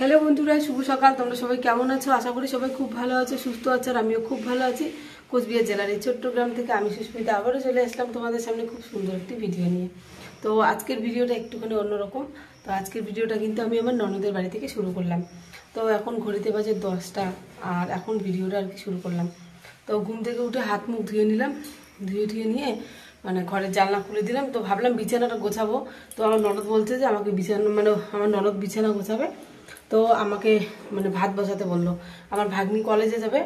Hello বন্ধুরা, শুভ সকাল। তোমরা সবাই কেমন আছো? আশা করি সবাই খুব ভালো আছো, সুস্থ আছো। আর আমিও খুব ভালো আছি। কোচবিহার জেলার এই চট্টগ্রাম থেকে আমি সুস্মিতা আবারও চলে আসলাম তোমাদের সামনে খুব সুন্দর একটি ভিডিও নিয়ে। তো আজকের ভিডিওটা একটুখানি অন্যরকম। তো আজকের ভিডিওটা কিন্তু আমি আমার ননদের বাড়ি থেকে শুরু করলাম। তো এখন ঘড়িতে বাজে 10টা, আর এখন ভিডিওটা আর কি শুরু করলাম। তো ঘুম থেকে উঠে হাত মুখ ধুয়ে নিলাম, ধুয়ে নিয়ে মানে ঘরের জানলা খুলে দিলাম। তো ভাবলাম বিছানাটা গোছাবো। তো আমার ননদ বলছে যে আমাকে বিছানা আমার ননদ বিছানা গোছাবে। তো আমাকে ভাত বসাতে বললো। আমার ভাগ্নি কলেজে যাবে,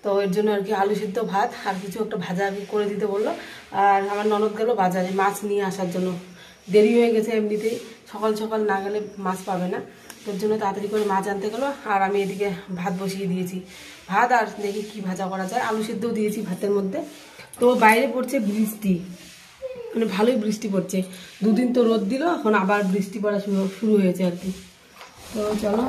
তো এর জন্য আর কি আলু সিদ্ধ ভাত আর কিছু একটা ভাজা আর কি করে দিতে বললো। আর আমার ননদ গেল বাজারে মাছ নিয়ে আসার জন্য। দেরি হয়ে গেছে, এমনিতেই সকাল সকাল না গেলে মাছ পাবে না, তোর জন্য তাড়াতাড়ি করে মাছ আনতে গেলো। আর আমি এদিকে ভাত বসিয়ে দিয়েছি, ভাত আর দেখি কি ভাজা করা যায়। আলু সিদ্ধও দিয়েছি ভাতের মধ্যে। তো বাইরে পড়ছে বৃষ্টি, ভালোই বৃষ্টি পড়ছে। দুদিন তো রোদ দিল, এখন আবার বৃষ্টি পড়া শুরু হয়েছে আর কি। তো চলো,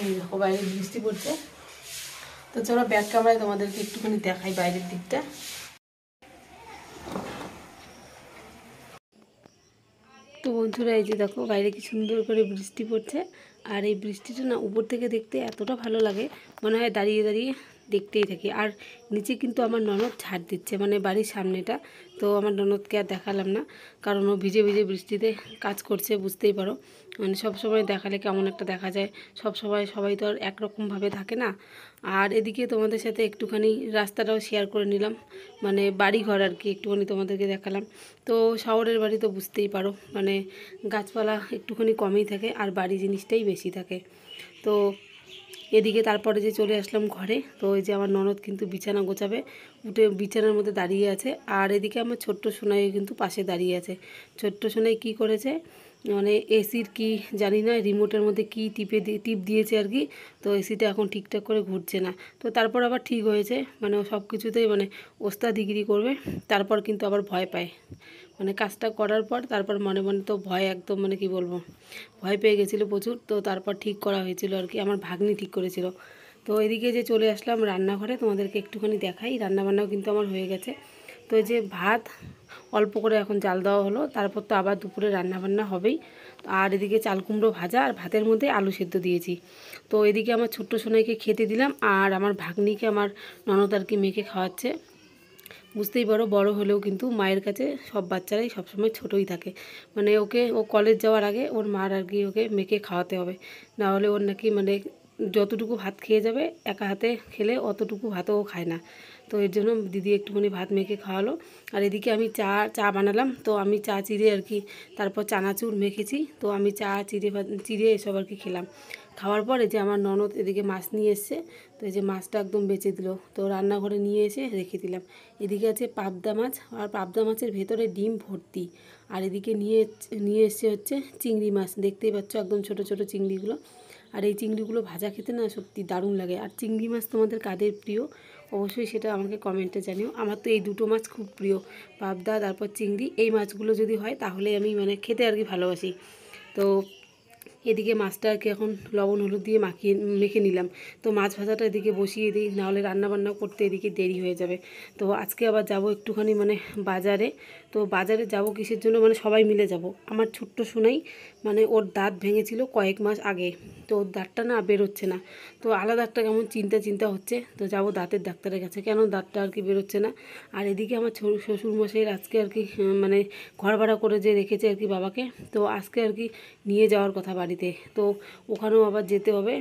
এই দেখো বাইরে বৃষ্টি পড়ছে। তো চলো ব্যাক ক্যামেরায় তোমাদেরকে একটুখানি দেখাই বাইরের দিকটা। তো বন্ধুরা, এই যে দেখো বাইরে কি সুন্দর করে বৃষ্টি পড়ছে। আর এই বৃষ্টিটা না উপর থেকে দেখতে এতটা ভালো লাগে, মনে হয় দাঁড়িয়ে দাঁড়িয়ে দেখতেই থাকি। আর নিচে কিন্তু আমার ননদ ঝাড় দিচ্ছে, বাড়ির সামনেটা। তো আমার ননদকে আর দেখালাম না, কারণ ও ভিজে ভিজে বৃষ্টিতে কাজ করছে, বুঝতেই পারো। সব সময় দেখালে কেমন একটা দেখা যায়। সবাই তো আর একরকমভাবে থাকে না। আর এদিকে তোমাদের সাথে একটুখানি রাস্তাটাও শেয়ার করে নিলাম, বাড়ি ঘর আর কি একটুখানি তোমাদেরকে দেখালাম। তো শহরের বাড়ি তো বুঝতেই পারো, গাছপালা একটুখানি কমই থাকে আর বাড়ি জিনিসটাই বেশি থাকে। তো এদিকে তারপরে যে চলে আসলাম ঘরে। তো ওই যে আমার ননদ কিন্তু বিছানা গোছাবে, উঠে বিছানার মধ্যে দাঁড়িয়ে আছে। আর এদিকে আমার ছোট্ট সোনাই কিন্তু পাশে দাঁড়িয়ে আছে। ছোট্ট সোনাই কী করেছে, এসির কি জানি না, রিমোটের মধ্যে কি টিপ দিয়েছে আর কি। তো এসিটা এখন ঠিকঠাক করে ঘুরছে না। তো তারপর আবার ঠিক হয়েছে, ও সব কিছুতেই ওস্তাদিগিরি করবে। তারপর কিন্তু আবার ভয় পায়, কাজটা করার পর তারপর মনে মনে তো ভয় একদম কি বলবো, ভয় পেয়ে গেছিলো প্রচুর। তো তারপর ঠিক করা হয়েছিল আর কি, আমার ভাগ্নি ঠিক করেছিল। তো এদিকে যে চলে আসলাম রান্নাঘরে, তোমাদেরকে একটুখানি দেখাই। রান্নাবান্নাও কিন্তু আমার হয়ে গেছে। তো এই যে ভাত অল্প করে এখন জাল দেওয়া হলো, তারপর তো আবার দুপুরে রান্নাবান্না হবেই। আর এদিকে চাল কুমড়ো ভাজা আর ভাতের মধ্যে আলু সেদ্ধ দিয়েছি। তো এদিকে আমার ছোট্ট সোনাইকে খেতে দিলাম, আর আমার ভাগ্নিকে আমার ননদ আর কি মেখে খাওয়াচ্ছে। বুঝতেই পারো, বড় হলেও কিন্তু মায়ের কাছে সব বাচ্চারাই সবসময় ছোটোই থাকে। ও কলেজ যাওয়ার আগে ওর মার আর কি ওকে মেখে খাওয়াতে হবে, না হলে ওর নাকি যতটুকু ভাত খেয়ে যাবে একা হাতে খেলে অতটুকু ভাতও ও খায় না। তো এর জন্য দিদি একটুখানি ভাত মেখে খাওয়ালো। আর এদিকে আমি চা বানালাম। তো আমি চা চিড়ে আর কি তারপর চানাচুর মেখেছি। তো আমি চা চিড়ে এসব আর কি খেলাম। খাওয়ার পরে যে আমার ননদ এদিকে মাছ নিয়ে এসছে। তো এই যে মাছটা একদম বেঁচে দিল, তো রান্নাঘরে নিয়ে এসে রেখে দিলাম। এদিকে আছে পাবদা মাছ, আর পাবদা মাছের ভেতরে ডিম ভর্তি। আর এদিকে নিয়ে এসছে হচ্ছে চিংড়ি মাছ, দেখতেই পাচ্ছ একদম ছোট ছোট চিংড়িগুলো। আর এই চিংড়িগুলো ভাজা খেতে না সত্যি দারুণ লাগে। আর চিংড়ি মাছ তোমাদের কাদের প্রিয় অবশ্যই সেটা আমাকে কমেন্টে জানিও। আমার তো এই দুটো মাছ খুব প্রিয়, পাবদা তারপর চিংড়ি। এই মাছগুলো যদি হয় তাহলে আমি খেতে আর কি ভালোবাসি। তো এদিকে মাছটা আর কি এখন লবণ হলুদ দিয়ে মেখে নিলাম। তো মাছ ভাজাটা এদিকে বসিয়ে দিই, নাহলে রান্নাবান্না করতে এদিকে দেরি হয়ে যাবে। তো আজকে আবার যাব একটুখানি বাজারে। তো বাজারে যাব কিসের জন্য, সবাই মিলে যাব। আমার ছোট্ট সোনাই ওর দাঁত ভেঙেছিল কয়েক মাস আগে। তো ওর দাঁতটা না বেরোচ্ছে না। তো আলাদা একটা কেমন চিন্তা হচ্ছে। তো যাব দাঁতের ডাক্তারের কাছে, কেন দাঁতটা আর কি বেরোচ্ছে না। আর এদিকে আমার শ্বশুরমশাইয়ের আজকে আর কি ঘর ভাড়া করে যে রেখেছে আর কি বাবাকে। তো আজকে আর কি নিয়ে যাওয়ার কথা বাড়িতে। তো ওখানেও আবার যেতে হবে,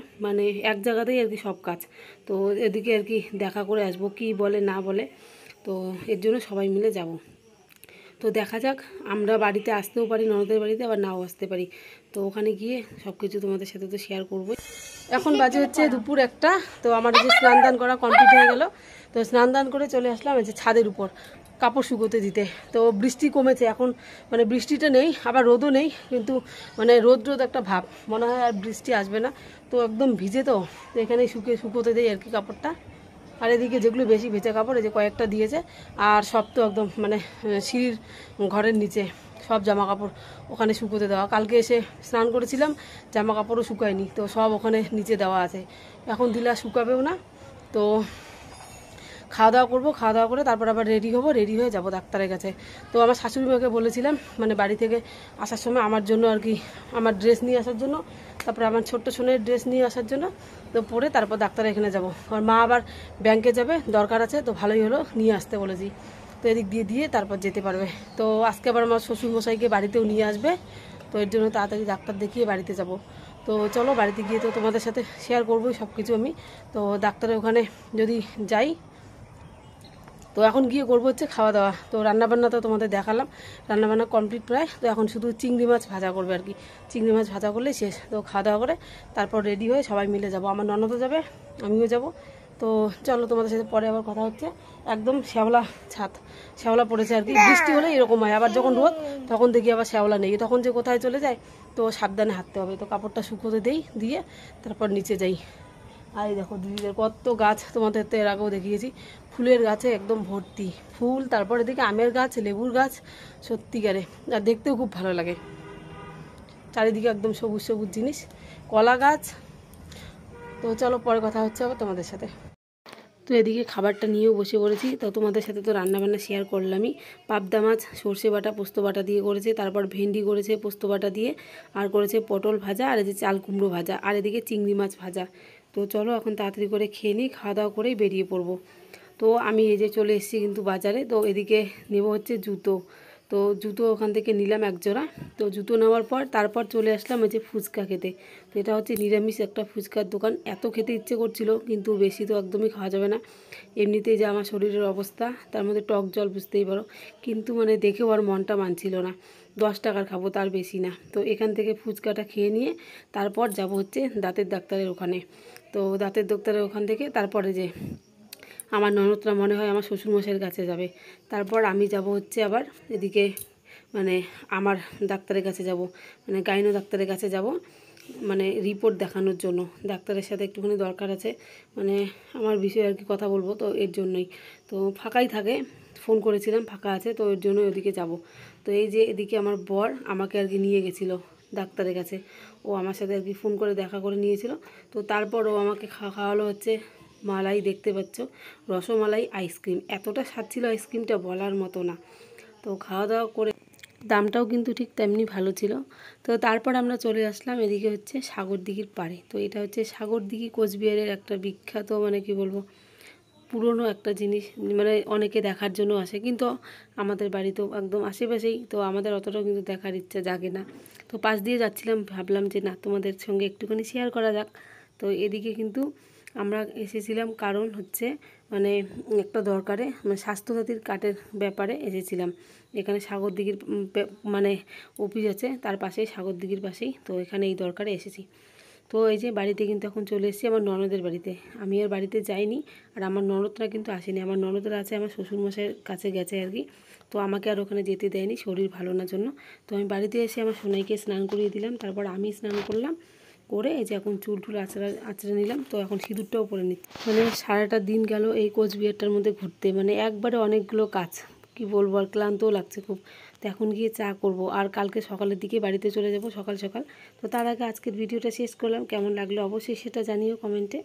এক জায়গাতেই আর কি সব কাজ। তো এদিকে আর কি দেখা করে আসবো, কি বলে না বলে। তো এর জন্য সবাই মিলে যাব। তো দেখা যাক, আমরা বাড়িতে আসতেও পারি ননদের বাড়িতে, আবার নাও আসতে পারি। তো ওখানে গিয়ে সব কিছু তোমাদের সাথে তো শেয়ার করবো। এখন বাজে হচ্ছে দুপুর 1টা। তো আমার যে স্নান দান করা কমপ্লিট হয়ে গেল। তো স্নান দান করে চলে আসলাম এই যে ছাদের উপর কাপড় শুকোতে দিতে। তো বৃষ্টি কমেছে এখন, বৃষ্টিটা নেই, আবার রোদও নেই, কিন্তু রোদ একটা ভাব, মনে হয় আর বৃষ্টি আসবে না। তো একদম ভিজে, তো এখানেই শুকোতে দেই আর কি কাপড়টা। আর এদিকে যেগুলো বেশি ভেজা কাপড় এই যে কয়েকটা দিয়েছে, আর সব তো একদম সিঁড়ির ঘরের নিচে সব জামা কাপড় ওখানে শুকোতে দেওয়া। কালকে এসে স্নান করেছিলাম, জামা কাপড়ও শুকায়নি, তো সব ওখানে নিচে দেওয়া আছে। এখন দিলে শুকাবেও না। তো খাওয়া দাওয়া করবো, খাওয়া দাওয়া করে তারপর আবার রেডি হবো, রেডি হয়ে যাবো ডাক্তারের কাছে। তো আমার শাশুড়ি মাকে বলেছিলাম মানে বাড়ি থেকে আসার সময় আমার জন্য আর কি আমার ড্রেস নিয়ে আসার জন্য, তারপরে আমার ছোট্ট সোনের ড্রেস নিয়ে আসার জন্য। তো পরে তারপর ডাক্তারের এখানে যাব। আর মা আবার ব্যাংকে যাবে, দরকার আছে, তো ভালোই হলো নিয়ে আসতে বলেছি। তো এদিক দিয়ে দিয়ে তারপর যেতে পারবে। তো আজকে আবার আমার শ্বশুরমশাইকে বাড়িতেও নিয়ে আসবে, তো এর জন্য তাড়াতাড়ি ডাক্তার দেখিয়ে বাড়িতে যাব। তো চলো বাড়িতে গিয়ে তো তোমাদের সাথে শেয়ার করবোই সব কিছু আমি। তো ডাক্তারের ওখানে যদি যাই, তো এখন গিয়ে করবো হচ্ছে খাওয়া দাওয়া। তো রান্নাবান্না তো তোমাদের দেখালাম, রান্নাবান্না কমপ্লিট প্রায়। তো এখন শুধু চিংড়ি মাছ ভাজা করবে আর কি, চিংড়ি মাছ ভাজা করলেই শেষ। তো খাওয়া দাওয়া করে তারপর রেডি হয়ে সবাই মিলে যাব, আমার ননদও যাবে, আমিও যাব। তো চলো তোমাদের সাথে পরে আবার কথা হচ্ছে। একদম শ্যাওলা ছাদ, শ্যাওলা পড়েছে আর কি, বৃষ্টি হলে এরকম হয়, আবার যখন রোদ তখন দেখি আবার শ্যাওলা নেই, তখন যে কোথায় চলে যায়। তো সাবধানে হাঁটতে হবে। তো কাপড়টা শুকোতে দিয়ে তারপর নিচে যাই। আর এই দেখো দিদিদের কত গাছ, তোমাদের তো এর আগেও দেখিয়েছি, ফুলের গাছে একদম ভর্তি ফুল। তারপর এদিকে আমের গাছ, লেবুর গাছ, সত্যিকারে আর দেখতেও খুব ভালো লাগে। চারিদিকে একদম সবুজ সবুজ জিনিস, কলা গাছ। তো চলো পরে কথা হচ্ছে আবার তোমাদের সাথে। তো এদিকে খাবারটা নিয়েও বসে পড়েছি। তো তোমাদের সাথে তো রান্নাবান্না শেয়ার করলামই। পাবদা মাছ সর্ষে বাটা পোস্ত বাটা দিয়ে করেছে, তারপর ভেন্ডি করেছে পোস্ত বাটা দিয়ে, আর করেছে পটল ভাজা, আর এই যে চাল কুমড়ো ভাজা, আর এদিকে চিংড়ি মাছ ভাজা। তো চলো এখন তাড়াতাড়ি করে খেয়ে নিই, খাওয়া দাওয়া করেই বেরিয়ে পড়বো। তো আমি এই যে চলে এসেছি কিন্তু বাজারে। তো এদিকে নেব হচ্ছে জুতো। তো জুতো ওখান থেকে নিলাম এক জোড়া। তো জুতো নেওয়ার পর তারপর চলে আসলাম ওই যে ফুচকা খেতে। তো এটা হচ্ছে নিরামিষ একটা ফুচকার দোকান। এত খেতে ইচ্ছে করছিল, কিন্তু বেশি তো একদমই খাওয়া যাবে না, এমনিতেই যে আমার শরীরের অবস্থা, তার মধ্যে টক জল বুঝতেই পারো। কিন্তু মানে দেখেও আর মনটা মানছিল না, 10 টাকার খাবো তার বেশি না। তো এখান থেকে ফুচকাটা খেয়ে নিয়ে তারপর যাব হচ্ছে দাঁতের ডাক্তারের ওখানে। তো দাঁতের ডাক্তারের ওখান থেকে তারপরে যে আমার ননদরা মনে হয় আমার শ্বশুরমশাইয়ের কাছে যাবে। তারপর আমি যাব হচ্ছে আবার এদিকে মানে আমার ডাক্তারের কাছে যাব, মানে গাইনো ডাক্তারের কাছে যাব, মানে রিপোর্ট দেখানোর জন্য। ডাক্তারের সাথে একটুখানি দরকার আছে, মানে আমার বিষয়ে আর কি কথা বলবো, তো এর জন্যই। তো ফাঁকাই থাকে, ফোন করেছিলাম ফাঁকা আছে, তো এর জন্যই ওদিকে যাব। তো এই যে এদিকে আমার বর আমাকে আর কি নিয়ে গেছিলো ডাক্তারের কাছে, ও আমার সাথে আর কি ফোন করে দেখা করে নিয়েছিল। তো তারপর ও আমাকে খাওয়ালো হচ্ছে মালাই, দেখতে পাচ্ছ রসমালাই আইসক্রিম, এতটা স্বাদ ছিল আইসক্রিমটা বলার মতো না। তো খাওয়া দাওয়া করে দামটাও কিন্তু ঠিক তেমনি ভালো ছিল। তো তারপর আমরা চলে আসলাম এদিকে হচ্ছে সাগরদিঘির পাড়ে। তো এটা হচ্ছে সাগরদিঘি কোচবিহারের একটা বিখ্যাত, মানে কি বলবো, পুরনো একটা জিনিস, মানে অনেকে দেখার জন্য আসে, কিন্তু আমাদের বাড়ি তো একদম আশেপাশেই, তো আমাদের অতটাও কিন্তু দেখার ইচ্ছা জাগে না। তো পাশ দিয়ে যাচ্ছিলাম, ভাবলাম যে না তোমাদের সঙ্গে একটুখানি শেয়ার করা যাক। তো এদিকে কিন্তু আমরা এসেছিলাম কারণ হচ্ছে মানে একটা দরকারে, মানে স্বাস্থ্যসাথীর কার্ডের ব্যাপারে এসেছিলাম। এখানে সাগরদিঘির মানে অফিস আছে, তার পাশেই সাগরদিঘির পাশেই। তো এখানে এই দরকারে এসেছি। তো এই যে বাড়িতে কিন্তু এখন চলে এসেছি আমার ননদের বাড়িতে। আমি আর বাড়িতে যাইনি, আর আমার ননদরা কিন্তু আসেনি, আমার ননদরা আছে আমার শ্বশুরমশাইয়ের কাছে গেছে আর কি। তো আমাকে আর ওখানে যেতে দেয়নি শরীর ভালো না জন্য। তো আমি বাড়িতে এসে আমার সোনাইকে স্নান করিয়ে দিলাম, তারপর আমি স্নান করলাম, করে এই যে এখন চুল টুল আঁচড়ে নিলাম। তো এখন সিঁদুরটাও পরে নিচ্ছি। মানে সারাটা দিন গেল এই কোচবিহারটার মধ্যে ঘুরতে, মানে একবারে অনেকগুলো কাজ, কি বলবো, আর ক্লান্তও লাগছে খুব। তো এখন গিয়ে চা করব, আর কালকে সকালের দিকে বাড়িতে চলে যাব সকাল সকাল। তো তার আগে আজকের ভিডিওটা শেষ করলাম, কেমন লাগলো অবশ্যই সেটা জানিও কমেন্টে।